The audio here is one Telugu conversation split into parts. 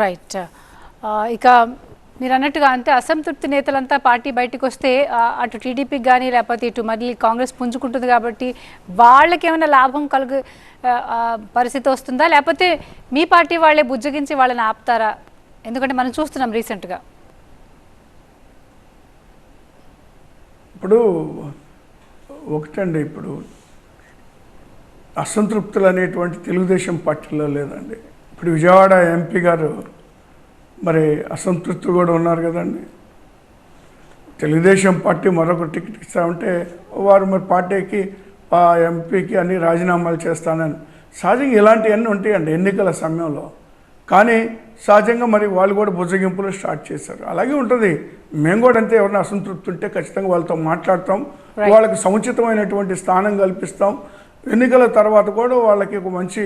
రైట్. ఇక మీరు అన్నట్టుగా అంటే అసంతృప్తి నేతలంతా పార్టీ బయటకు వస్తే అటు టీడీపీకి కానీ లేకపోతే ఇటు మళ్ళీ కాంగ్రెస్ పుంజుకుంటుంది కాబట్టి వాళ్ళకి ఏమైనా లాభం కలుగు పరిస్థితి వస్తుందా, లేకపోతే మీ పార్టీ వాళ్ళే బుజ్జగించి వాళ్ళని ఆపుతారా? ఎందుకంటే మనం చూస్తున్నాం రీసెంట్గా. ఇప్పుడు ఒకటండి, ఇప్పుడు అసంతృప్తులు అనేటువంటి తెలుగుదేశం పార్టీలో లేదండి. ఇప్పుడు విజయవాడ ఎంపీ గారు మరి అసంతృప్తులు కూడా ఉన్నారు కదండి. తెలుగుదేశం పార్టీ మరొక టికెట్ ఇస్తామంటే వారు మరి పార్టీకి ఎంపీకి అన్ని రాజీనామాలు చేస్తానని సహజంగా ఇలాంటివన్నీ ఉంటాయండి ఎన్నికల సమయంలో. కానీ సహజంగా మరి వాళ్ళు కూడా బుజ్జగింపులు స్టార్ట్ చేశారు. అలాగే ఉంటుంది. మేము కూడా అంతే, ఎవరైనా అసంతృప్తి ఉంటే ఖచ్చితంగా వాళ్ళతో మాట్లాడతాం, వాళ్ళకి సముచితమైనటువంటి స్థానం కల్పిస్తాం. ఎన్నికల తర్వాత కూడా వాళ్ళకి ఒక మంచి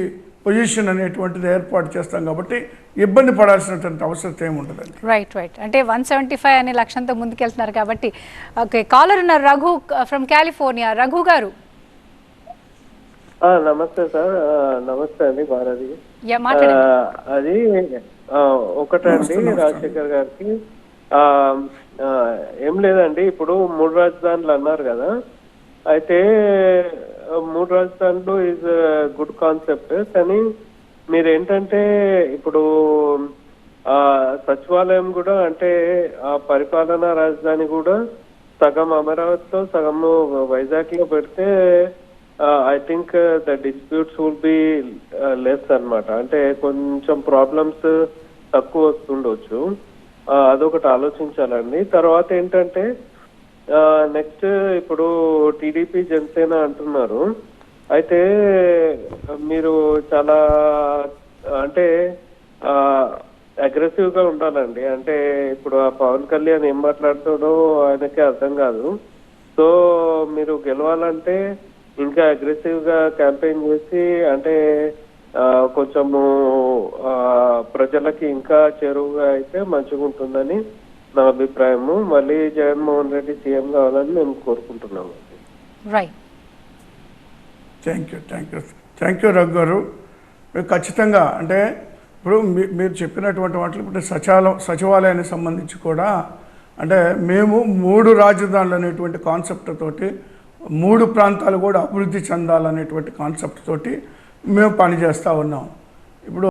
పొజిషన్ అనేటువంటిది ఏర్పాటు చేస్తాం కాబట్టి ఇబ్బంది పడాల్సినటువంటి అవసరం ఏముంటుందండి. రైట్ రైట్ అంటే 175 అనే లక్ష్యంతో ముందుకెళ్తున్నారు కాబట్టి. ఓకే, కాలర్ ఉన్నారు రఘు ఫ్రమ్ కాలిఫోర్నియా. రఘు గారు నమస్తే సార్. నమస్తే అండి భారతి. అది ఒకటండి రాజశేఖర్ గారికి ఏం లేదండి. ఇప్పుడు 3 రాజధానులు అన్నారు కదా, అయితే 3 రాజధానులు ఈజ్ గుడ్ కాన్సెప్ట్. కానీ మీరేంటంటే ఇప్పుడు సచివాలయం కూడా అంటే ఆ పరిపాలనా రాజధాని కూడా సగం అమరావతిలో సగము వైజాగ్ లో పెడితే I think the disputes will be less అన్నమాట. అంటే కొంచెం ప్రాబ్లమ్స్ తక్కువ వస్తుండొచ్చు. అదొకటి ఆలోచించాలండి. తర్వాత ఏంటంటే నెక్స్ట్ ఇప్పుడు టీడీపీ జనసేన అంటున్నారు. అయితే మీరు చాలా అంటే అగ్రెసివ్ గా ఉండాలండి. అంటే ఇప్పుడు ఆ పవన్ కళ్యాణ్ ఏం మాట్లాడుతాడో ఆయనకే అర్థం కాదు. సో మీరు గెలవాలంటే ఇంకా అగ్రెసివ్ గా క్యాంపెయిన్ చేసి అంటే కొంచెము ప్రజలకి ఇంకా చేరువుగా అయితే మంచిగా ఉంటుందని నా అభిప్రాయము. మళ్ళీ జగన్మోహన్ రెడ్డి సీఎం కావాలని మేము కోరుకుంటున్నాము. థ్యాంక్ యూ రఘు గారు. ఖచ్చితంగా అంటే ఇప్పుడు మీరు చెప్పినటువంటి వాటిలో ఇప్పుడు సచివాలయానికి సంబంధించి కూడా అంటే మేము 3 రాజధానులు అనేటువంటి కాన్సెప్ట్ తోటి 3 ప్రాంతాలు కూడా అభివృద్ధి చెందాలనేటువంటి కాన్సెప్ట్ తోటి మేము పనిచేస్తూ ఉన్నాం. ఇప్పుడు